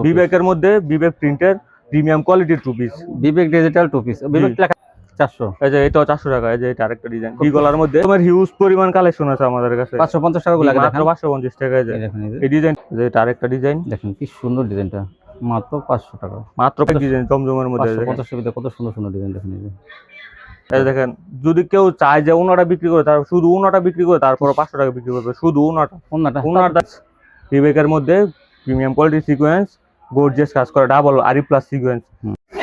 বিবেকের মধ্যে বিবেক প্রিন্টের প্রিমিয়াম কোয়ালিটির টু পিস। বিবেক ডিজিটাল টু পিস, বিবেক লেখা 400। এই যে এটাও 400 টাকা। এই যে এটা আরেকটা ডিজাইন ভি গলার মধ্যে তোমার হিউজ পরিমাণ কালেকশন আছে আমাদের কাছে। 550 টাকা গুলো মাত্র 550 টাকা। এই যে এই ডিজাইন, যে এটা আরেকটা ডিজাইন দেখেন কি সুন্দর ডিজাইনটা, মাত্র 500 টাকা। মাত্র ডিজাইন জমজমের মধ্যে 550 টাকা কত সুন্দর সুন্দর ডিজাইন দেখেন। এই দেখেন, যদি কেউ চায় যে ওনাটা বিক্রি করে, তার শুধু ওনাটা বিক্রি করে তারপর 500 টাকা বিক্রি করবে, শুধু ওনাটা। বিবেকের মধ্যে প্রিমিয়াম কোয়ালিটি সিকোয়েন্স গর্জিয়াস কাজ করে, ডাবল আরি প্লাস সিকোয়েন্স।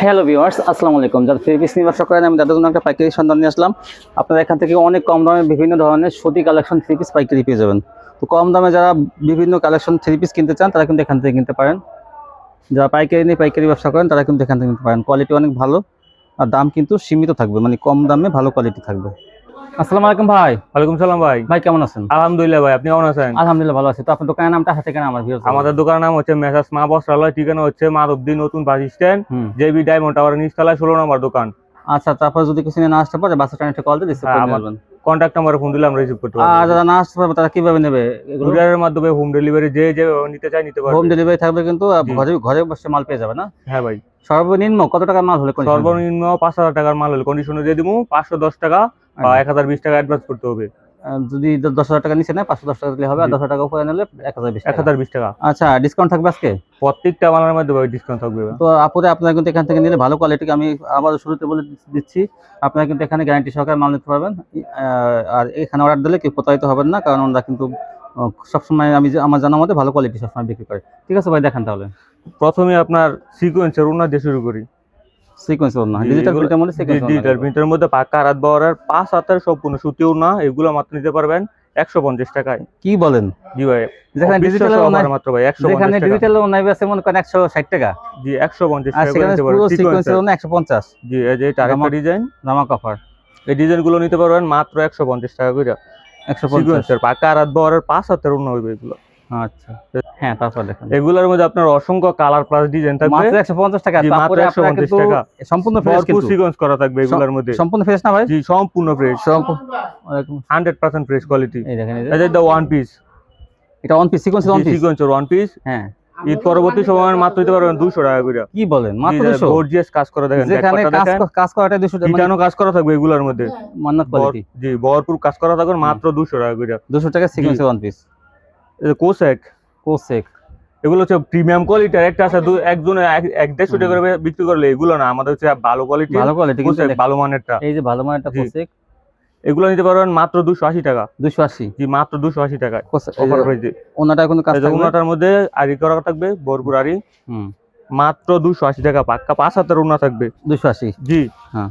হ্যালো ভিউয়ার্স, আসসালামু আলাইকুম। যারা থ্রি পিস নির্বাচন করেন, আমি তাদের জন্য একটা পাইকারি সন্ধান নিয়ে আসলাম। আপনারা এখান থেকে অনেক কম দামে বিভিন্ন ধরনের সুতি কালেকশন থ্রি পিস পাইকারি পেয়ে যাবেন। তো কম দামে যারা বিভিন্ন কালেকশন থ্রি পিস কিনতে চান তারা কিন্তু এখান থেকে কিনতে পারেন। যারা পাইকারি নিয়ে পাইকারি ব্যবসা করেন তারা কিন্তু এখান থেকে কিনতে পারেন। কোয়ালিটি অনেক ভালো আর দাম কিন্তু সীমিত থাকবে, মানে কম দামে ভালো কোয়ালিটি থাকবে। আসসালামু আলাইকুম ভাই। ওয়ালাইকুম সালাম ভাই। ভাই কেমন আছেন? আলহামদুলিল্লাহ ভাই, আপনি কেমন আছেন? আলহামদুলিল্লাহ ভালো আছি। তো আপনার দোকানের নামটা হাতে কেন আমার ভিউয়ার্স? আমাদের দোকানের নাম হচ্ছে মেসার্স মা বস্ত্রালয়, ঠিকানা হচ্ছে মাধবদী নতুন bus stand, JB diamond tower নিচতলায় 16 নম্বর দোকান। আচ্ছা, তারপর যদি কিছু না আসতে পারে বাস স্ট্যান্ডে কল দিয়ে রিসিভ করে নেবেন। কন্টাক্ট নাম্বারে ফোন দিলে আমরা রিসিভ করতে পারবো। আর যারা না আসতে পারবে তারা কিভাবে নেবে? কুরিয়ারের মাধ্যমে হোম ডেলিভারি, যে নিতে চায় নিতে পারবে। হোম ডেলিভারি থাকবে, কিন্তু ঘরে বসে মাল পেয়ে যাবে না? হ্যাঁ ভাই। সর্বনিম্ন কত টাকার মাল হলে? সর্বনিম্ন 5000 টাকার মাল হলে কন্ডিশনে দিয়ে দিব। 510 টাকা বা 1020 টাকা অ্যাডভান্স করতে হবে। যদি 10,000 টাকা নিচে নেয় 510 টাকা দিলে হবে, আর 10,000 টাকা উপরে নিলে 1020 টাকা। আচ্ছা, ডিসকাউন্ট থাকবে আজকে? প্রত্যেকটা মালের মধ্যে ডিসকাউন্ট থাকবে। তো আপুরে আপনারা কিন্তু এখান থেকে নিলে ভালো কোয়ালিটি, আমি আবার শুরুতে বলে দিচ্ছি, আপনারা কিন্তু এখানে গ্যারান্টি সহকারে মাল নিতে পারবেন। আর এখানে অর্ডার দিলে কেউ প্রতারিত হবেন না, কারণ ওরা কিন্তু সবসময় আমার জানা মতে ভালো কোয়ালিটি সবসময় বিক্রি করে। ঠিক আছে ভাই, দেখান তাহলে। প্রথমে আপনার সিকোয়েন্সের ওড়না দিয়ে শুরু করি। সিকোয়েন্স ওড়না, ডিজিটাল প্রিন্টের মধ্যে সিকোয়েন্স ওড়না, ডিজিটাল প্রিন্টের মধ্যে পাকা রাত বহরের 5 হাতের সম্পূর্ণ সুতি ওড়না, এগুলো মাত্র নিতে পারবেন 150 টাকায়। কি বলেন? জি ভাই, যেখানে ডিজিটাল ওড়না মাত্র ভাই 150 টাকা। যেখানে ডিজিটাল ওড়না আছে মনে করেন 160 টাকা। জি 150 আর টাকা সেখানে নিতে পুরো পারবেন। সিকোয়েন্সের ওড়না 150। জি, এই যে এটা আরেকটা ডিজাইন জামা কভার, এই ডিজাইনগুলো নিতে পারবেন মাত্র 150 টাকা করে। 150 সিকোয়েন্সের পাকা রাত বহরের 5 হাতের ওড়না হইবে এগুলো। আচ্ছা হ্যাঁ, তারপর দেখেন এগুলোর মধ্যে আপনার অসংখ্য কালার প্লাস ডিজাইন থাকবে, মাত্র 150 টাকা। তারপরে 150 টাকা সম্পূর্ণ ফ্রেশ, কিন্তু সিকোয়েন্স করা থাকবে এগুলোর মধ্যে। সম্পূর্ণ ফ্রেশ না ভাই? জি সম্পূর্ণ ফ্রেশ, 100% ফ্রেশ কোয়ালিটি। এই দেখেন, এই যে ওয়ান পিস, এটা ওয়ান পিস সিকোয়েন্সের ওয়ান পিস, সিকোয়েন্সের ওয়ান পিস। হ্যাঁ, ঈদ পরবর্তী সময় মাত্র দিতে পারবেন 200 টাকা করে। কি বলেন? মাত্র 200? গর্জিয়াস কাজ করা দেখেন, যেখানে কাজ করাটা 200 টাকা, ইটানো কাজ করা থাকবে এগুলোর মধ্যে, মান্নাত কোয়ালিটি। জি ভরপুর কাজ করা থাকবে মাত্র 200 টাকা করে। 200 টাকা সিকোয়েন্সের ওয়ান পিস। এই যে কোসেক, এগুলো হচ্ছে প্রিমিয়াম কোয়ালিটির। একটা আছে একজনে 150 টাকা করে বিক্রি করলে, এগুলো না, আমাদের হচ্ছে ভালো কোয়ালিটি, কিন্তু ভালো মানেরটা। এই যে ভালো মানেরটা কোসেক, এগুলো নিতে পারবেন মাত্র 280 টাকা। 280? জি মাত্র 280 টাকায় অফার প্রাইসে। ওনাটা কোনো কাজ থাকবে? ওনাটার মধ্যে আরি করা থাকবে, ভরপুর আরি, মাত্র 280 টাকা। পাক্কা 5 হাতের ওনা থাকবে। 280? জি হ্যাঁ,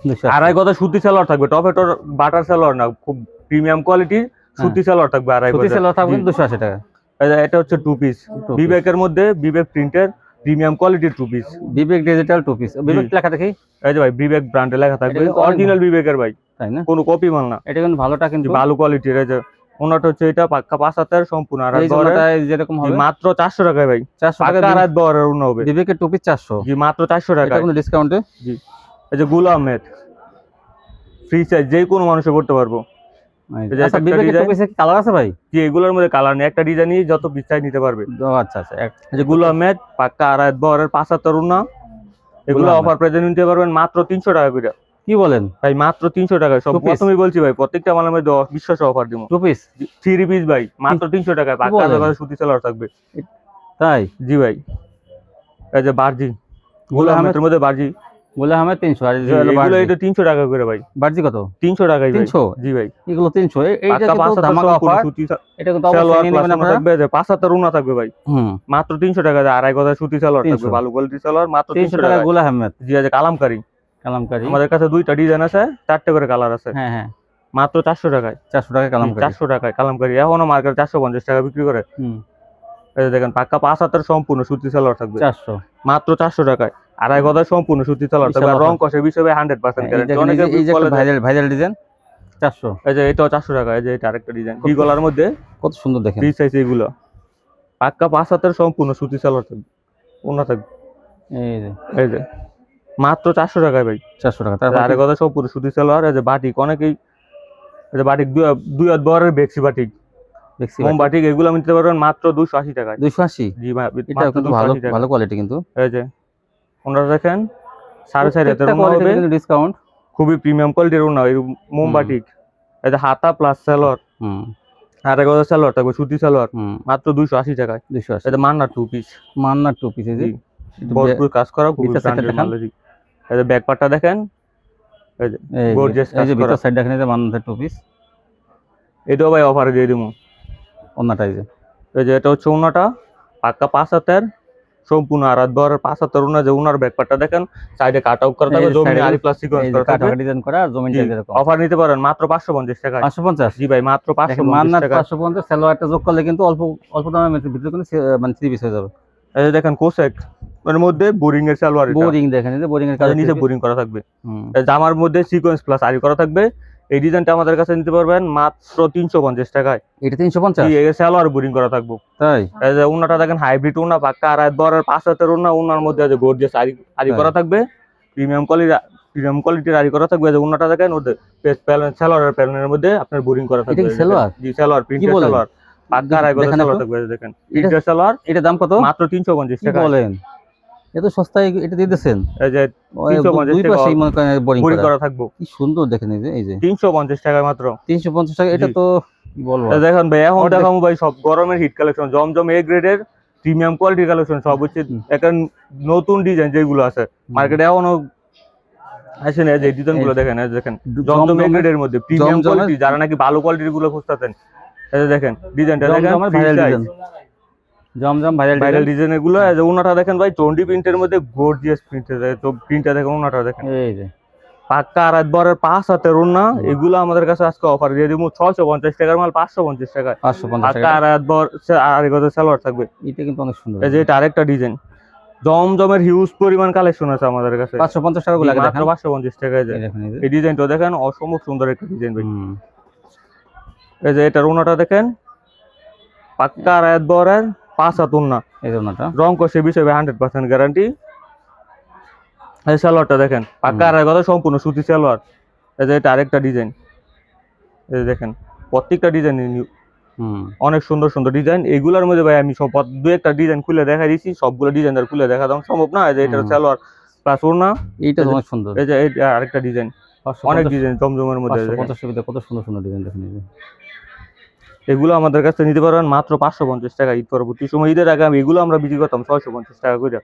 280। আড়াই গদা সুতি সালোয়ার থাকবে, টপেটোর বাটার সালোয়ার না, খুব প্রিমিয়াম কোয়ালিটির সুতি সালোয়ার থাকবে। আড়াই গদা সুতি সালোয়ার থাকবে 280 টাকা। এটা হচ্ছে টু পিস, বিবেকের মধ্যে বিবেক প্রিন্টের প্রিমিয়াম কোয়ালিটির টু পিস, বিবেক ডিজিটাল টু পিস। বিবেক লেখা দেখি, এই যে ভাই বিবেক ব্র্যান্ডে লেখা থাকবে, অরিজিনাল বিবেকের ভাই, তাই না? কোনো কপি মাল না। এটা কিন্তু ভালোটা, কিন্তু ভালো কোয়ালিটির। এই যে ওনাটা হচ্ছে এটা পাক্কা 5 হাতের সম্পূর্ণ আড়াই বহরের, যেরকম হবে মাত্র 400 টাকায় ভাই। 400 টাকা আড়াই বহরের ওনা হবে। বিবেকের টু পিস 400? জি মাত্র 400 টাকা। এটা কোনো ডিসকাউন্টে? জি। এই যে গুল আহমেদ, ফ্রি সাইজ, যে কোনো মানুষে করতে পারবো। আচ্ছা, বিবেকের টু পিসে কি কালার আছে ভাই? জি এগুলোর মধ্যে কালার নেই, একটা ডিজাইনই যত পিস চাই নিতে পারবে। আচ্ছা আচ্ছা। এই যে গুল আহমেদ পাক্কা আড়াই বহরের 5 হাতের ওনা, এগুলো অফার প্রাইসে নিতে পারবেন মাত্র 300 টাকা করে। কি বলেন ভাই? মাত্র 300 টাকা। সব প্রথমেই বলছি ভাই, প্রত্যেকটা মালের মধ্যে বিশ্বাস অফার দিব। টু পিস, 3 পিস ভাই, মাত্র 300 টাকায় পাক্কা সুতি সালোয়ার থাকবে। তাই? জি ভাই। এই যে বারজি, গুল আহমেদের মধ্যে বারজি, গুল আহমেদ 300, আর এগুলো এটা 300 টাকা করে ভাই। বারজি কত? 300 টাকাই ভাই। 300? জি ভাই, এগুলো 300। এইটা কিন্তু ধামাকা অফার। এটা কিন্তু অবশ্যই নিয়ে নেবেন আপনারা। থাকবে যে 5 হাতের ওনা থাকবে ভাই, মাত্র 300 টাকা। আড়াই গদা সুতি সালোয়ার থাকবে, ভালো কোয়ালিটি সালোয়ার, মাত্র 300 টাকা। গুল আহমেদ। জি আছে কালামকারী, আমাদের কাছে 2টা ডিজাইন আছে, 4টে করে কালার আছে। হ্যাঁ হ্যাঁ, মাত্র 400 টাকায়। 400 টাকা কালামকারী। 400 টাকায় কালামকারী, এখনো মার্কেটে 450 টাকা বিক্রি করে। এই দেখেন পাক্কা 5 হাতের সম্পূর্ণ সুতি সালোয়ার থাকবে, 400, মাত্র 400 টাকায়। আড়াই গদা সম্পূর্ণ সুতি সালোয়ার থাকবে, রং কষে বিষয়ে 100% গ্যারান্টি। অনেকে এই যে ভাইরাল ডিজাইন 400। এই যে এটাও 400 টাকা। এই যে এটা আরেকটা ডিজাইন ভি গলার মধ্যে, কত সুন্দর দেখেন, ফ্রি সাইজ। এগুলো পাক্কা 5 হাতের সম্পূর্ণ সুতি সালোয়ার থাকবে, ওনা থাকবে। এই যে মাত্র 400 টাকায় ভাই। 400 টাকা। আড়াই গদা সম্পূর্ণ সুতি সালোয়ার। এই যে বাটিক, অনেকেই এই যে বাটিক দুই হাত বহরের বেক্সি বাটিক, দেখছি মোমবাটিক এগুলো আমি নিতে পারবেন মাত্র 280 টাকায়। 280 জি ভাই, এটা মাত্র কিন্তু 280 টাকা। ভালো কোয়ালিটি কিন্তু। এই যে ওনারা দেখেন 4.5 হাতের ওনা কোয়ালিটি হবে, কিন্তু ডিসকাউন্ট। খুবই প্রিমিয়াম কোয়ালিটির ওনা। এই মোমবাটিক এই যে হাতা প্লাস সালোয়ার, আর একটা সালোয়ার থাকবে সুতি সালোয়ার, মাত্র 280 টাকায়। 280 এটা মান্নার টু পিস। মান্নার টু পিস। এই যে ভরপুর কাজ করা, খুবই ভিতর সাইডটা ব্র্যান্ডের দেখান। মাল। এই যে ব্যাক পার্টটা দেখেন, এই যে গর্জিয়াস কাজ এই যে করা। ভিতর সাইড দেখেন, এই যে মান্নার টু পিস। এটাও ভাই অফারে দিয়ে দিমু। ওন্নাটা এই যে এটা হচ্ছে ওনাটা, পাক্কা 5 হাতের সম্পূর্ণ আড়াত বহরের 5 হাতের ওনা। যে ওনার ব্যাক পার্টটা দেখেন, সাইডে কাট আউট করা থাকবে, জমি আরি প্লাস সিকোয়েন্স করা থাকবে, ডিজাইন করা আর জমিনটা এরকম। অফার নিতে পারেন মাত্র 550 টাকা। 550? জি ভাই, মাত্র 550 টাকা। 550 সালোয়ারটা যোগ করলে কিন্তু অল্প অল্প দামের ভিতরে কিন্তু মানে 3 পিস হয়ে যাবে। এই যে দেখেন কোসেক এর মধ্যে বোরিং এর সালোয়ার, বোরিং দেখেন, এই যে বোরিং এর কাজ নিচে বোরিং করা থাকবে। জামার মধ্যে সিকোয়েন্স প্লাস আরি করা থাকবে। এই ডিজাইনটা আমাদের কাছে নিতে পারবেন মাত্র 350 টাকায়। এটা 350? জি, এই সালোয়ার বোরিং করা থাকবে। তাই? এই যে ওনাটা দেখেন হাইব্রিড ওনা, পাক্কা আড়াত বহরের 5 হাতের ওনা। ওনার মধ্যে আছে গর্জিয়াস আরি করা থাকবে, প্রিমিয়াম কোয়ালিটির আরি করা থাকবে। যে ওনাটা দেখেন, ওদের সালোয়ারের প্যানেলের মধ্যে আপনার বোরিং করা থাকবে। এটা কি সালোয়ার? জি, সালোয়ার, প্রিন্টেড সালোয়ার, পাক্কা আড়াই গজ সালোয়ার থাকবে। দেখেন প্রিন্টেড সালোয়ার। এটা দাম কত? মাত্র 350 টাকা। বলেন এত সস্তায় এটা দিয়ে দিয়েছেন? এই যে 350 টাকা বোরিং করা থাকবে। কি সুন্দর দেখেন, এই যে 350 টাকা মাত্র। 350 টাকা। এটা তো কি বলবো। দেখেন ভাই, এখন দেখাবো ভাই সব গরমের হিট কালেকশন, জমজম এ গ্রেডের প্রিমিয়াম কোয়ালিটির কালেকশন। সব হচ্ছে একটা নতুন ডিজাইন যেগুলো আছে মার্কেটে এখনো আসে না। যে ডিজাইন গুলো দেখেন, দেখেন জমজম এ গ্রেডের মধ্যে প্রিমিয়াম কোয়ালিটি, যারা নাকি ভালো কোয়ালিটির গুলো খুঁজতেছেন, এই যে দেখেন ডিজাইনটা দেখেন, জমজম ভাইরাল ডিজাইনের গুলো। এই যে ওনাটা দেখেন ভাই, চন্ডি প্রিন্টের মধ্যে গর্জিয়াস প্রিন্টের। তো প্রিন্টটা দেখেন, ওনাটা দেখেন, এই যে পাক্কা আড়াত বহরের 5 হাতের ওনা। এগুলো আমাদের কাছে আজকে অফার দিয়ে দিব 650 টাকার মাল 550 টাকায়। 550 পাক্কা আড়াত বহর আড়াই গজের সালোয়ার থাকবে। এটা কিন্তু অনেক সুন্দর। এই যে এটা আরেকটা ডিজাইন, জমজমের হিউজ পরিমাণ কালেকশন আছে আমাদের কাছে। 550 টাকা গুলো মাত্র 550 টাকায়। যায় এই ডিজাইনটা দেখেন, অসম্ভব সুন্দর একটা ডিজাইন ভাই। এই যে এটার ওনাটা দেখেন, পাক্কা আড়াত বহরের 5 হাত ওনা। এই যে ওনাটা রং কষে বিষয় 100% গ্যারান্টি। এই সালোয়ারটা দেখেন, পাক্কা আড়াই গজ সম্পূর্ণ সুতি সালোয়ার। এই যে এটা আরেকটা ডিজাইন, এই যে দেখেন প্রত্যেকটা ডিজাইন অনেক সুন্দর সুন্দর ডিজাইন। এগুলোর মধ্যে ভাই আমি সব দু একটা ডিজাইন খুলে দেখা দিয়েছি, সবগুলো ডিজাইন আর খুলে দেখা দাম সম্ভব না। এই যে এটা সালোয়ার প্লাস ওড়না, এইটা অনেক সুন্দর। এই যে এটা আরেকটা ডিজাইন, অনেক ডিজাইন জমজমের মধ্যে। 550 কত সুন্দর সুন্দর ডিজাইন দেখেন। এগুলো আমাদের কাছে নিতে পারবেন মাত্র 550 টাকা। ঈদ পরবর্তী সময়, ঈদের আগে এগুলো আমরা বিক্রি করতাম 650 টাকা করে।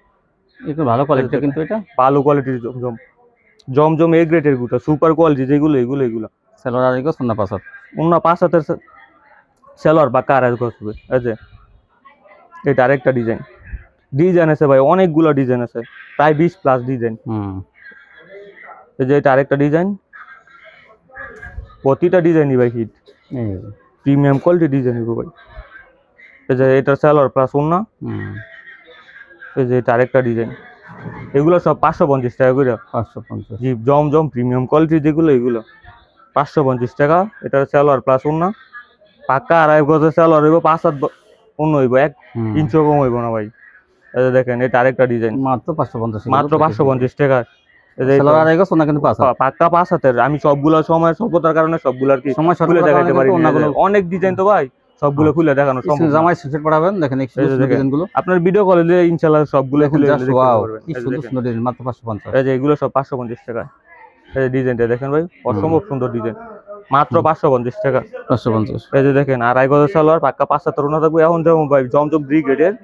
এটা ভালো কোয়ালিটি, কিন্তু এটা ভালো কোয়ালিটির জমজম এ গ্রেডের গুলো, সুপার কোয়ালিটি যেগুলো, এগুলো সালোয়ার আর এগুলো সোনা 5 হাত, ওনা 5 হাতের সালোয়ার বা কার করবে। এই যে এটা আরেকটা ডিজাইন আছে ভাই, অনেকগুলো ডিজাইন আছে, প্রায় 20 প্লাস ডিজাইন। এই যে এটা আরেকটা ডিজাইন, প্রতিটা ডিজাইনই ভাই হিট, প্রিমিয়াম কোয়ালিটি ডিজাইন ভাই। এই যে এটা সালোয়ার প্লাস ওনা। এই যে এটা আরেকটা ডিজাইন, এগুলো সব 550 টাকা করে। 550? জি, জমজম প্রিমিয়াম কোয়ালিটি যেগুলো, এগুলো 550 টাকা। এটা সালোয়ার প্লাস ওনা, পাক্কা আড়াই গজের সালোয়ার হইব, 5 হাত অন্য হইব, 1 ইঞ্চিও কম হইব না ভাই। এই যে দেখেন এটা আরেকটা ডিজাইন, মাত্র 550, মাত্র 550 টাকা। সালোয়ার আড়াই গজ, ওনা কিন্তু 5 হাত, পাক্কা 5 হাতের। আমি সবগুলো সময় স্বল্পতার কারণে সবগুলো আর কি সময় খুলে দেখাতে পারি না, অনেক ডিজাইন তো ভাই, সবগুলো খুলে দেখানো সম্ভব না। জামাই সেট পড়াবেন, দেখেন এই ডিজাইনগুলো আপনার ভিডিও কলে দিলে ইনশাআল্লাহ সবগুলো খুলে দেখতে পারবেন। কি সুন্দর সুন্দর ডিজাইন, মাত্র 550। এই যে এগুলো সব 550 টাকা। এই যে ডিজাইনটা দেখেন ভাই, অসম্ভব সুন্দর ডিজাইন, মাত্র 550 টাকা। 550। এই যে দেখেন আড়াই গজের সালোয়ার, পাক্কা 5 হাতের ওনা থাকবে। এখন যেমন ভাই জমজম ব্রিগেডের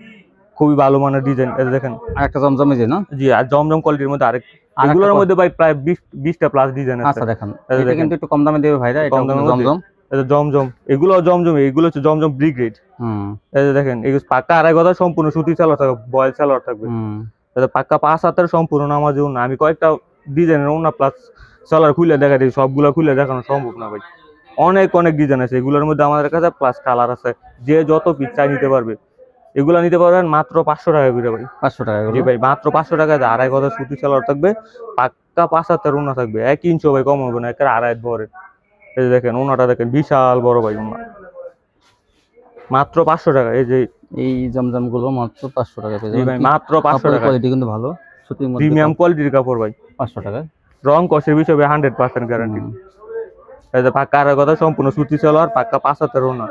খুবই ভালো মানের ডিজাইন। এই যে দেখেন আরেকটা জমজম, এই যে না? জি, আর জমজম কোয়ালিটির মধ্যে আরেক, এগুলোর মধ্যে ভাই প্রায় 20টা প্লাস ডিজাইন আছে। আচ্ছা দেখেন, এটা কিন্তু একটু কম দামে দেবে ভাইরা, এটা জমজম। এই যে জমজম, এগুলো জমজম, এগুলো হচ্ছে জমজম ব্রিগেড। এই যে দেখেন এই পাক্কা আড়াই গজা সম্পূর্ণ সুতি সালোয়ার থাকবে, বয়েল সালোয়ার থাকবে। এই যে পাক্কা 5 হাতের সম্পূর্ণ নামাজি ওনা। আমি কয়েকটা ডিজাইনের ওনা প্লাস সালোয়ার খুলে দেখা দিই, সবগুলো খুলে দেখানো সম্ভব না ভাই, অনেক অনেক ডিজাইন আছে। এগুলোর মধ্যে আমাদের কাছে প্লাস কালার আছে, যে যত পিস চাই নিতে পারবে। এগুলো নিতে পারবেন মাত্র 500 টাকা করে ভাই। 500 টাকা? জি ভাই, মাত্র 500 টাকা। আড়াই গজা সুতি সালোয়ার থাকবে, পাক্কা 5 হাতের ওনা থাকবে, 1 ইঞ্চি ভাই কম হবে না, একটা আড়াই বড়। এই যে দেখেন ওনাটা দেখেন, বিশাল বড় ভাই ওনা, মাত্র 500 টাকা। এই যে এই জমজম গুলো মাত্র 500 টাকা পেয়ে যাবেন ভাই, মাত্র 500 টাকা। কোয়ালিটি কিন্তু ভালো, সুতির মধ্যে প্রিমিয়াম কোয়ালিটির কাপড় ভাই, 500 টাকা। রং কষের বিষয়ে 100% গ্যারান্টি। এই যে পাক্কা আড়াই গজা সম্পূর্ণ সুতি সালোয়ার, পাক্কা 5 হাতের ওনা।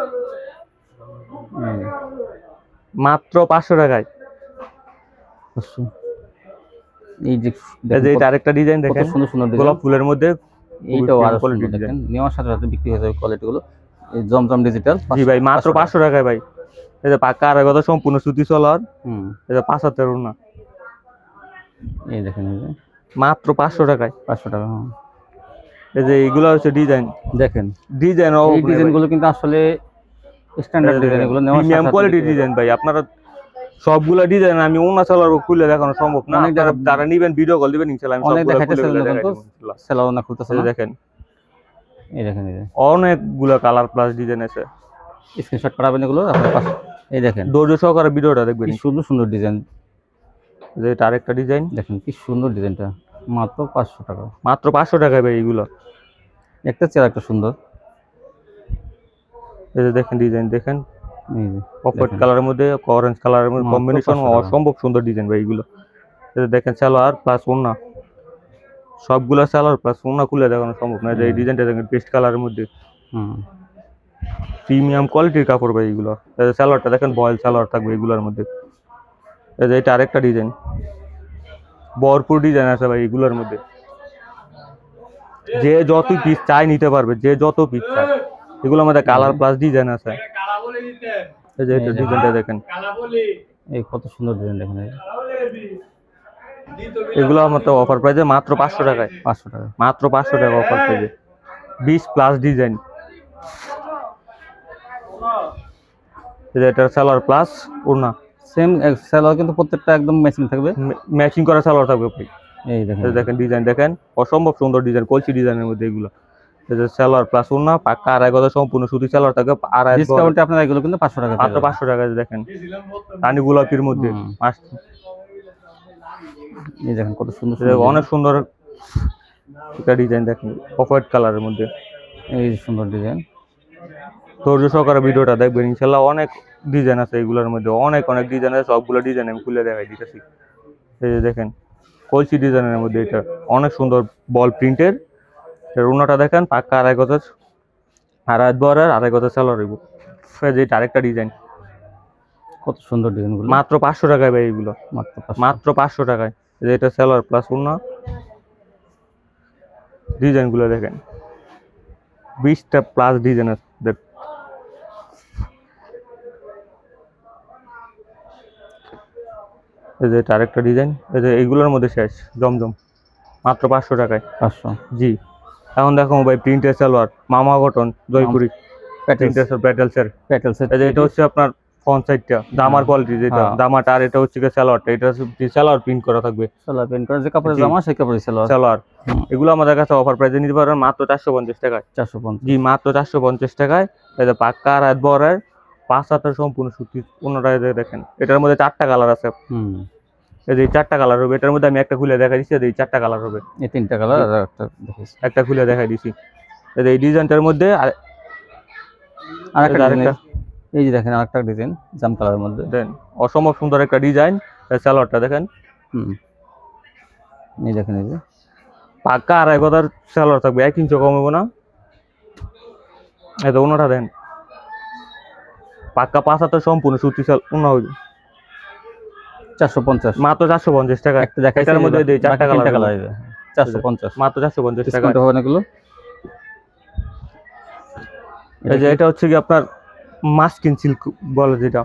মাত্র 500 টাকায়। অবশ্য। এই যে এই যে এটা আরেকটা ডিজাইন কত দেখেন, সুন্দর সুন্দর গোলাপ ফুলের মধ্যে এইটাও আরো কোয়ালিটি সুন্দর ডিজাইন। দেখেন, নেওয়ার সাথে সাথে বিক্রি হয়ে যাবে কোয়ালিটি গুলো। এই জমজম ডিজিটাল জি ভাই, মাত্র 500 টাকায় ভাই। এই যে পাকা আর কথা সম্পূর্ণ সুতি সালোয়ার, এই যে 5 হাতের ওড়না, এই দেখেন এই যে মাত্র 500 টাকায়। 500 টাকা। এই যে এইগুলো হচ্ছে ডিজাইন, দেখেন ডিজাইন এই ডিজাইন গুলো কিন্তু আসলে স্ট্যান্ডার্ড ডিজাইন, এগুলো নেওয়ার সাথে প্রিমিয়াম সাথে কোয়ালিটি বিক্রি হয়ে ডিজাইন ভাই। আপনারা সবগুলা ডিজাইন আমি ওড়না সালোয়ার খুলে দেখানো সম্ভব না, অনেক আপনারা যারা নিবেন ভিডিও কল দিবেন ইনশাআল্লাহ আমি অনেক সবগুলা খুলে দেখাইতেছে দেখাই কিন্তু দেব ইনশাআল্লাহ। সেলাও না খুলতেছে এই না। যে দেখেন এই দেখেন এই যে অনেকগুলা কালার প্লাস ডিজাইন আছে, স্ক্রিনশট পাঠাবেন এগুলো আপনার পাশে। এই দেখেন ধৈর্য সহকারে ভিডিওটা দেখবেন। কি সুন্দর সুন্দর ডিজাইন, যে এটা আরেকটা ডিজাইন, দেখেন কি সুন্দর ডিজাইনটা, মাত্র 500 টাকা। মাত্র 500 টাকায় ভাই এইগুলো। একটা চেয়ার একটা সুন্দর, এই যে দেখেন ডিজাইন দেখেন, এই যে অফ হোয়াইট কালারের মধ্যে অরেঞ্জ কালারের মধ্যে মাত্র কম্বিনেশন 500 টাকা। অসম্ভব সুন্দর ডিজাইন ভাই এগুলো। এই যে দেখেন সালোয়ার প্লাস ওড়না, সবগুলা সালোয়ার প্লাস ওড়না খুলে দেখানো সম্ভব না। এই যে এই ডিজাইনটা দেখেন পেস্ট কালারের মধ্যে, প্রিমিয়াম কোয়ালিটির কাপড় ভাই এগুলো। এই যে সালোয়ারটা দেখেন বয়েল সালোয়ার থাকবে এগুলোর মধ্যে। এই যে এটা আরেকটা ডিজাইন, ভরপুর ডিজাইন আছে ভাই এগুলোর মধ্যে, যে যত পিস চাই নিতে পারবে, যে যত পিস চাই। এগুলোর মধ্যে কালার প্লাস ডিজাইন আছে। এই যে এটা ডিজাইনটা দেখেন, এই কত সুন্দর ডিজাইন দেখেন। এগুলো আমার তো অফার প্রাইসে মাত্র 500 টাকায়। 500 টাকা মাত্র 500 টাকা অফার প্রাইসে, 20 প্লাস ডিজাইন। এই যে এটা সালোয়ার প্লাস ওড়না, সেম সেলাও কিন্তু প্রত্যেকটা একদম ম্যাচিং থাকবে, ম্যাচিং করা সালোয়ার থাকবে ভাই। এই দেখেন এই দেখেন ডিজাইন দেখেন, অসম্ভব সুন্দর ডিজাইন, কলসি ডিজাইনের মধ্যে এগুলো। এই যে সালোয়ার প্লাস ওড়না, পাক্কা আড়াই গজ সম্পূর্ণ সুতি সালোয়ার থাকবে। আড়াই ডিসকাউন্টে আপনারা এগুলো কিন্তু 500 টাকা মাত্র 500 টাকা। দেখেন রানী গোলাপির মধ্যে এই দেখেন কত সুন্দর অনেক সুন্দর একটা ডিজাইন দেখেন, অফ হোয়াইট কালারের মধ্যে। এই সুন্দর ডিজাইন, ধৈর্য সহকারে ভিডিওটা দেখবেন ইনশাল্লাহ। অনেক ডিজাইন আছে এগুলোর মধ্যে, অনেক অনেক ডিজাইন আছে, সবগুলো ডিজাইন আমি খুলে দেখাই দিতেছি। এই যে দেখেন কলসি ডিজাইনের মধ্যে, এটা অনেক সুন্দর বল প্রিন্টের। রুনাটা দেখেন পাক্কা আড়াই গজের, আড়াই গজের সালোয়ার হইব। এটা আরেকটা ডিজাইন, কত সুন্দর ডিজাইনগুলো, মাত্র 500 টাকায় ভাই এগুলো, মাত্র 500 টাকায়। এটা সালোয়ার প্লাস ওড়না, ডিজাইনগুলো দেখেন 20টা প্লাস ডিজাইন আছে। এই যে এটা আরেকটা ডিজাইন, এই যে এইগুলোর মধ্যে শেষ জমজম, মাত্র 500 টাকায়। 500 জি। এখন দেখো ভাই প্রিন্টের সালোয়ার, মামা কটন, জয়পুরি প্রিন্টের প্যাটেলসের। এই যে এটা হচ্ছে আপনার ফ্রন্ট সাইডটা দামার কোয়ালিটি, যেটা দামাটা, আর এটা হচ্ছে সালোয়ারটা। এটা হচ্ছে সালোয়ার প্রিন্ট করা থাকবে, সালোয়ার প্রিন্ট করা, যে কাপড়ের জামা সেই কাপড়ের সালোয়ার। এগুলো আমাদের কাছে অফার প্রাইসে নিতে পারবেন মাত্র 450 টাকায়। 450, জি মাত্র 450 টাকায়। এই যে পাক্কা আর বরের 5 হাতের সম্পূর্ণ সুতি ওড়নাটা দেখেন। এটার মধ্যে 4টা কালার আছে। এই যে 4টা কালার হবে, এটার মধ্যে আমি একটা খুলে দেখাই দিচ্ছি। এই 4টা কালার হবে, এই 3টা কালার আর একটা খুলে দেখাই দিচ্ছি। এই ডিজাইনটার মধ্যে আরেকটা ডিজাইন, এই যে দেখেন আরেকটা ডিজাইন জাম কালারের মধ্যে দেন, অসম্ভব সুন্দর একটা ডিজাইন। সালোয়ারটা দেখেন, এই দেখেন এই যে পাক্কা আড়াই গজার সালোয়ার থাকবে, 1 ইঞ্চি কম হবে না। এই তো ওড়নাটা দেন, পাক্কা 5 হাতের সম্পূর্ণ সুতি ওড়না হবে, 450, মাত্র 450 টাকা। একটা দেখাই, এটার মধ্যে 4টা কালার হবে 450, মাত্র 450 টাকা ডিসকাউন্ট হবে না এগুলো। এই যে এটা হচ্ছে কি আপনার মাস্কিন সিল্ক বলে, যেটা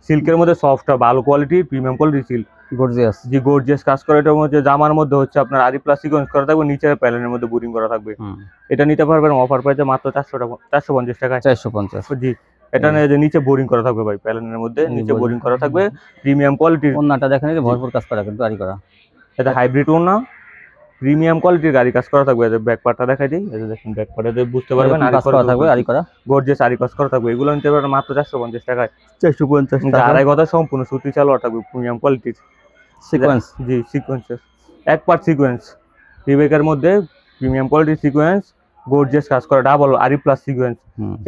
সিল্কের মধ্যে সফট ভালো quality, premium quality silk, gorgeous. জি গর্জিয়াস কাজ করে। এটার মধ্যে জামার মধ্যে হচ্ছে আপনার আরি প্লাস সিকোয়েন্স করা থাকবে, নিচের প্যানেলের মধ্যে বোরিং করা থাকবে। এটা নিতে পারবেন অফার প্রাইসে মাত্র 450 টাকায়। 450, জি। এটা নিয়ে যে নিচে বোরিং করা থাকবে ভাই, প্যানেলের মধ্যে নিচে বোরিং করা থাকবে, প্রিমিয়াম কোয়ালিটির। ওন্নাটা দেখেন এই যে ভরপুর কাজ করা কিন্তু আরি করা, এটা হাইব্রিড ওন্না, প্রিমিয়াম কোয়ালিটির গাড়ি কাজ করা থাকবে। ব্যাক পার্টটা দেখাই দিই, এই যে দেখেন ব্যাক পার্টে বুঝতে পারবেন কাজ করা থাকবে আরি করা, গর্জিয়াস আরি কাজ করা থাকবে। এগুলো নিতে পারবেন মাত্র 450 টাকায়। 450 টাকা। আড়াই গজা সম্পূর্ণ সুতি সালোয়ার থাকবে, প্রিমিয়াম কোয়ালিটির সিকোয়েন্স, জি সিকোয়েন্সের এক পার্ট সিকোয়েন্স, রিবেকের মধ্যে প্রিমিয়াম কোয়ালিটির সিকোয়েন্স, গর্জিয়াস কাজ করা ডাবল আরি প্লাস সিকোয়েন্স।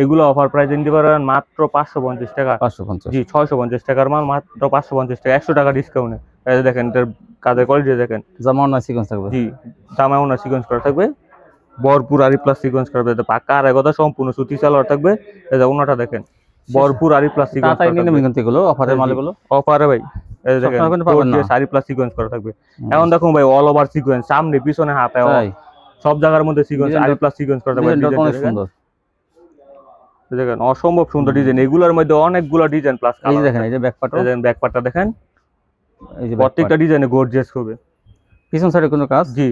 এগুলো অফার প্রাইসে নিতে পারবেন মাত্র 550 টাকা। 550, জি 650 টাকার মাল মাত্র 550 টাকা, 100 টাকা ডিসকাউন্টে। এই যে দেখেন এটার কাজের কোয়ালিটি দেখেন, জামাও না সিকোয়েন্স থাকবে, জি জামাও না সিকোয়েন্স করা থাকবে, ভরপুর আরি প্লাস সিকোয়েন্স করা থাকবে, পাক্কা আড়াই গজা সম্পূর্ণ সুতি সালোয়ার থাকবে। এই যে ওনাটা দেখেন, ভরপুর আরি প্লাস সিকোয়েন্স তাড়াতাড়ি নিয়ে নেবেন কিন্তু এগুলো অফারের মালগুলো। অফারে ভাই এই দেখেন সবসময় কিন্তু পাবেন না। গর্জিয়াস আরি প্লাস সিকোয়েন্স করা থাকবে। এখন দেখুন ভাই অল ওভার সিকোয়েন্স, সামনে পিছনে হাতে তাই সব জায়গার মধ্যে সিকোয়েন্স ডিজাইনটা- আরি প্লাস সিকোয়েন্স করা থাকবে। ডিজাইনটা অনেক ডিজাইনটা সুন্দর। দেখেন অসম্ভব সুন্দর ডিজাইন, এগুলোর মধ্যে অনেকগুলো ডিজাইন প্লাস এই যে দেখেন এই যে ব্যাক পার্টও, দেখেন ব্যাক পার্টটা দেখেন এই যে প্রত্যেকটা ডিজাইনে গর্জিয়াস হবে। পিছন সাইডে কোনো কাজ, জি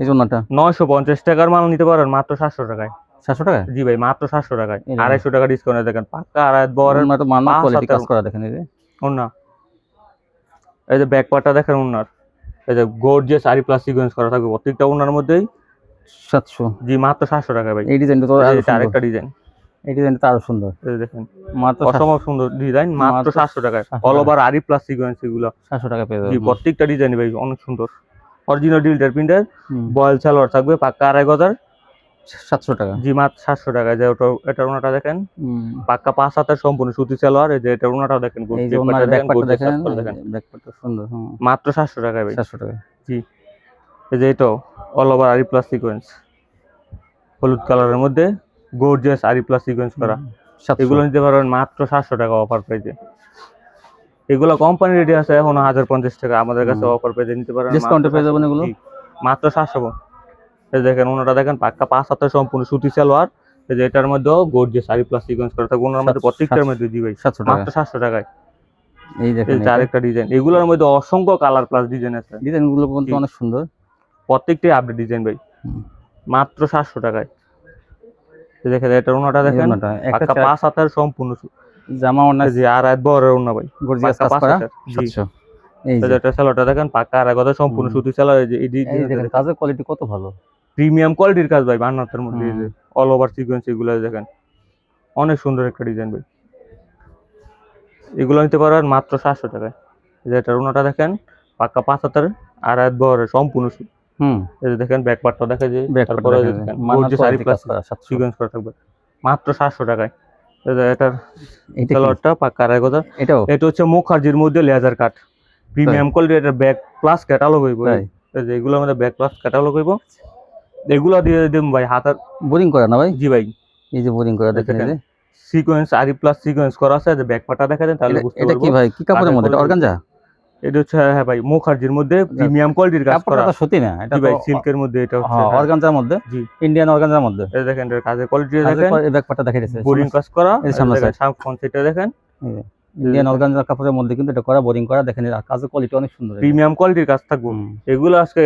এই জন্যটা 950 টাকার মাল নিতে পারেন মাত্র 700 টাকায়। 700 টাকা। জি ভাই মাত্র 700 টাকায়, এই দেখেন। 250 টাকা ডিসকাউন্টে দেখেন পাক্কা আড়াই বরের ওনার তো মান্নাত পাঁচ কোয়ালিটি কাজ হাতের করা দেখেন এই যে। ওন্না। এই যে ব্যাক পার্টটা দেখেন ওনার, এই যে গর্জিয়াস আরি প্লাস সিকোয়েন্স করা থাকবে প্রত্যেকটা ওনার মধ্যেই। 700। জি মাত্র 700 টাকায় ভাই। এই ডিজাইনটা তো আরো এটা সুন্দর, আরেকটা ডিজাইন, এই ডিজাইনটা তো আরো সুন্দর। এই যে দেখেন মাত্র অসম্ভব সুন্দর ডিজাইন মাত্র মাত্র 700 টাকায়। 700 অল ওভার আরি প্লাস সিকোয়েন্স এগুলো। 700 টাকা পেয়ে জি যাবেন। প্রত্যেকটা ডিজাইন ভাই অনেক সুন্দর। অরিজিনাল ডিজিটাল প্রিন্টার হুম, বয়েল সালোয়ার থাকবে পাক্কা 2500। 700 টাকা। জি মাত্র 700 টাকায়। যে ওটা এটার ওনাটা দেখেন হুম, পাক্কা 5 হাতের সম্পূর্ণ সুতি সালোয়ার। এই যে এটার ওনাটাও দেখেন এই যে ওনার ব্যাক পার্টটা দেখেন, দেখেন ব্যাক পার্টটা সুন্দর। হুম, মাত্র 700 টাকায় ভাই। 700 টাকা। জি এই যে এটাও অল ওভার আরি প্লাস সিকোয়েন্স হলুদ কালারের মধ্যে গর্জিয়াস আরি প্লাস সিকোয়েন্স করা। 700। এগুলো নিতে পারবেন মাত্র 700 টাকা অফার প্রাইসে। এগুলো কোম্পানি রেডি আছে এখন 1050 টাকা, আমাদের কাছে অফার প্রাইসে নিতে পারেন ডিসকাউন্টে পেয়ে যাবেন এগুলো। জি, মাত্র 700। এই দেখেন ওনাটা দেখেন পাক্কা 5 হাতের সম্পূর্ণ সুতি সালোয়ার। এই যে এটার মধ্যেও গর্জিয়াস আরি প্লাস সিকোয়েন্স করা থাকে ওনার মধ্যে প্রত্যেকটার মধ্যে। জি ভাই 700 টাকা। মাত্র 700 টাকায়। এই দেখেন এই যে আরেকটা ডিজাইন, এগুলোর মধ্যে অসংখ্য কালার প্লাস ডিজাইন আছে, ডিজাইনগুলো কিন্তু অনেক সুন্দর। প্রত্যেকটাই আপডেট ডিজাইন ভাই। হুম। মাত্র 700 টাকায়। এই দেখেন এটার ওনাটা দেখেন ওনাটা একটা পাক্কা 5 হাতের সম্পূর্ণ জামা ওনার জি আর এক বড় ওনা ভাই গর্জিয়াস পাক্কা কাজ 5 করা হাতের। জি 700। এই এই যে যে এটা সালোয়ারটা দেখেন পাক্কা আর এক হাতের সম্পূর্ণ সুতি সালোয়ার। এই যে এই দেখেন কাজের কোয়ালিটি কত ভালো। প্রিমিয়াম কোয়ালিটির কাজ ভাই বান্নাতের মধ্যে। এই যে হুম। অল ওভার সিকোয়েন্স এগুলো দেখেন অনেক সুন্দর একটা ডিজাইন ভাই। এগুলো নিতে পারবেন মাত্র 700 টাকায়। এই যে এটার ওনাটা দেখেন পাক্কা 5 হাতের আর এক বড় সম্পূর্ণ হুম, এই যে দেখেন ব্যাক পার্টটা দেখা যায়, ব্যাক তারপরে পার্টটা দেখেন মান্নাত গর্জিয়াস আরি কোয়ালিটি প্লাস কাজ করা 700। সিকোয়েন্স করা থাকবে মাত্র 700 টাকায়। এই যে এটার এইটা কি? সালোয়ারটা পাক্কা আর এক হাতের। এটাও এটা হচ্ছে মুখার্জির মধ্যে লেজার কাট প্রিমিয়াম কোয়ালিটি। এটা ব্যাক প্লাস ক্যাটালগ হইব। তাই? এই যে এগুলোর মধ্যে ব্যাক প্লাস ক্যাটালগ হইব। এগুলো দিয়ে দিম ভাই হাতার। বোরিং করা না ভাই? জি ভাই এই যে বোরিং করা দেখেন এই যে। সিকোয়েন্স আরি প্লাস সিকোয়েন্স করা আছে। যে ব্যাক পাটা দেখা দেন তাহলে বুঝতে এটা কি পারবো। ভাই, কি কাপড়ের মধ্যে? এটা অর্গানজা? এটা হচ্ছে হ্যাঁ ভাই মুখার্জির মধ্যে প্রিমিয়াম কোয়ালিটির কাজ কাপড়টা করা। তো সুতি না, এটা জি তো ভাই সিল্কের মধ্যে। এটা হচ্ছে হ্যাঁ অর্গানজার মধ্যে, জি ইন্ডিয়ান অর্গানজার মধ্যে। এই দেখেন এর কাজের কোয়ালিটি দেখেন, এই ব্যাক পার্টটা দেখে দিয়েছে বোরিং কাজ করা। এই সামনে দেখেন ফ্রন্ট সাইডটা দেখেন ইন্ডিয়ান অর্গানজার কাপড়ের মধ্যে কিন্তু এটা করা, বোরিং করা দেখেন। এর কাজের কোয়ালিটি অনেক সুন্দর। প্রিমিয়াম কোয়ালিটির কাজ থাকবো। হুম। এগুলো আজকে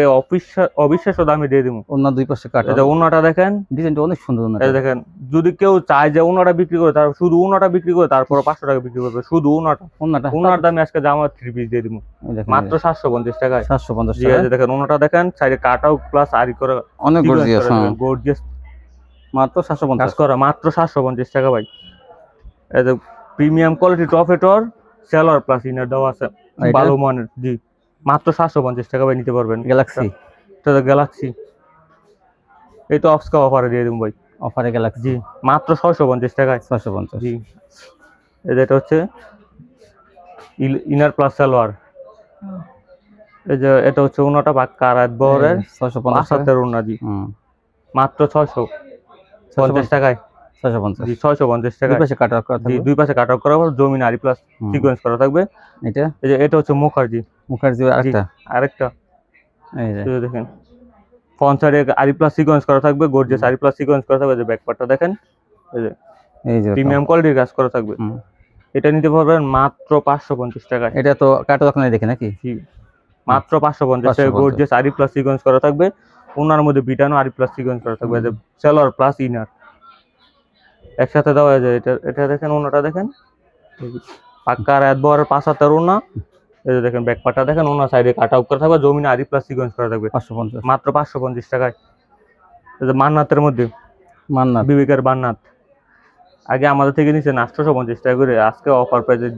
অবিশ্বাস্য দামে দিয়ে দিব। অন্য দুই পাশে কাটা, এটা ওনাটা দেখেন, ডিজাইনটা অনেক সুন্দর। ওনাটা এই দেখেন যদি কেউ চায় যে ওনাটা বিক্রি করে তার শুধু ওনাটা বিক্রি করে তারপর 500 টাকা বিক্রি করবে শুধু ওনাটা। ওনাটা ওনার দামে আজকে জামা 3 পিস দিয়ে দিব এই দেখেন মাত্র 750 টাকায়। 750 জি টাকা। এই যে দেখেন ওনাটা দেখেন সাইডে কাট আউট প্লাস আরি করে অনেক গর্জিয়াস। হ্যাঁ গর্জিয়াস মাত্র কাজ 750। করা মাত্র 750 টাকা ভাই। এই যে premium quality টপেটর Sailor plus inner দেওয়া আছে এটা? ভালো মানের। জি মাত্র 750 টাকা ভাই নিতে পারবেন। গ্যালাক্সি, এটা গ্যালাক্সি, এই তো অফস্কা অফারে দিয়ে দিব ভাই। অফারে গ্যালাক্সি জি মাত্র 650 টাকায়। 650। জি এই যে এটা হচ্ছে ইনার প্লাস সালোয়ার। এই যে এটা হচ্ছে ওনাটা পাক্কা রাত বহরের 650 টাকা। 5 ওনা। জি হুম, মাত্র 650 টাকায়। 650। জি 650 দুই টাকায়। পাশে কাটা করা জি থাকবে। দুই পাশে কাট আউট করা হবে, জমিন আরি প্লাস হুম। সিকোয়েন্স করা থাকবে। এটা এই যে এটা হচ্ছে মুখার্জি মুখার্জি আরেকটা। আরেকটা। এই যে এই যে দেখেন ফ্রন্ট সাইডে আরি প্লাস সিকোয়েন্স করা থাকবে, গর্জিয়াস আরি প্লাস সিকোয়েন্স করা থাকবে। যে ব্যাক পার্টটা দেখেন এই যে এই যে প্রিমিয়াম কোয়ালিটির কাজ করা থাকবে। হুম। এটা নিতে পারবেন মাত্র 550 টাকায়। এটা তো কাটা দোকানে দেখে নাকি? জি মাত্র 550 টাকায় 550 গর্জিয়াস আরি প্লাস সিকোয়েন্স করা থাকবে। ওনার মধ্যে বিটানো আরি প্লাস সিকোয়েন্স করা থাকবে। যে সেলর প্লাস ইনার একসাথে দেওয়া যায়। এটা এটা দেখেন ওনাটা দেখেন পাক্কা রাত বহরের 5 হাতের ওনা। এই যে দেখেন ব্যাক পার্টটা দেখেন ওনার সাইডে কাট আউট করা থাকবে, জমিনে আরি প্লাস সিকোয়েন্স করা থাকবে 550 মাত্র 550 টাকায়। এই যে মান্নাতের মধ্যে মান্নাত। বিবেকের বান্নাত আগে আমাদের থেকে নিচে 850 টাকা করে, আজকে অফার প্রাইসে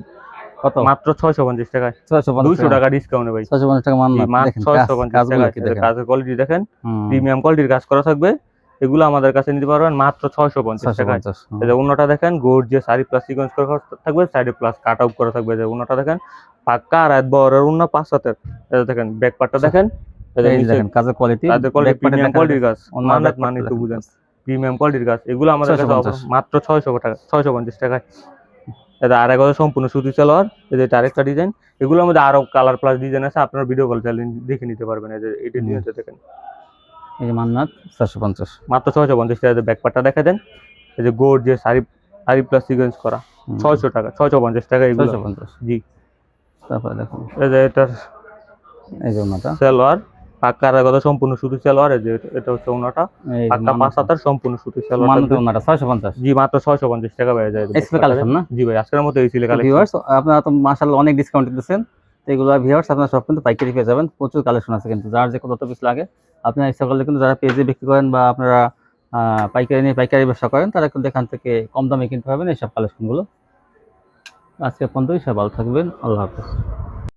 কত? মাত্র 650 টাকায়। 650 200 টাকা ডিসকাউন্টে ভাই। 650 টাকা মান্নাত। মাত্র দেখেন 650 কাজগুলো টাকায়। কি দেখেন। কাজের কোয়ালিটি দেখেন হুম, প্রিমিয়াম কোয়ালিটির কাজ করা থাকবে। এগুলো আমাদের কাছে নিতে পারবেন মাত্র 650 টাকায়। 650। এই যে ওনাটা দেখেন গর্জিয়াস আরি প্লাস সিকোয়েন্স করা থাকবে, সাইডে প্লাস কাট আউট করা থাকবে। যে ওনাটা দেখেন পাক্কা রাত বহরের ওনা 5 হাতের। এই যে দেখেন ব্যাক পার্টটা দেখেন, এই যে এই যে নিচে দেখেন কাজের কোয়ালিটি, কাজের কোয়ালিটি প্রিমিয়াম কোয়ালিটির কাজ। মান্নাত মানে একটু বুঝেন প্রিমিয়াম কোয়ালিটির কাজ, এগুলো আমাদের কাছে 650 মাত্র 600 টাকা, 650 টাকায়। এটা আড়াই গজ সম্পূর্ণ সুতি সালোয়ার, এই যে এটা আরেকটা ডিজাইন। এগুলোর মধ্যে আরো কালার প্লাস ডিজাইন আছে, আপনার ভিডিও কল চালিয়ে দেখে নিতে পারবেন। এই যে এটা ডিজাইনটা দেখেন, এই যে মান্নাত 450, মাত্র 650 টাকা। ব্যাকপার্টটা দেখা দেন, এই যে গর্জিয়াস শাড়ি প্লাস সিকোয়েন্স করা, 600 টাকা, 650 টাকা এগুলো। 650। জি। তারপরে দেখুন এই যে এটার এই যে ওনাটা, সালোয়ার পাক্কা আড়াই গজ সম্পূর্ণ সুতি সালোয়ার, এই যে এটা হচ্ছে ওনাটা এই পাক্কা 5 হাতার সম্পূর্ণ সুতি সালোয়ার। মান্নাত ওনাটা 650। জি, মাত্র 650 টাকা পেয়ে যায়। এসপি কালেকশন না? জি ভাই, আজকের মতো এই ছিল কালেকশন। ভিউয়ার্স আপনারা তো মাশাআল্লাহ অনেক ডিসকাউন্ট দিতেছেন, তো এগুলো ভিউয়ার্স আপনারা সব কিন্তু পাইকারি পেয়ে যাবেন। প্রচুর কালেকশন আছে, কিন্তু যার যে কত পিস লাগে আপনারা ইচ্ছা করলে কিন্তু যারা পেজে বিক্রি করেন বা আপনারা পাইকারি নিয়ে পাইকারি ব্যবসা করেন, তারা কিন্তু এখান থেকে কম দামে কিনতে পারবেন এইসব কালেকশনগুলো। আজকে পর্যন্তই, সব ভালো থাকবেন, আল্লাহ হাফেজ।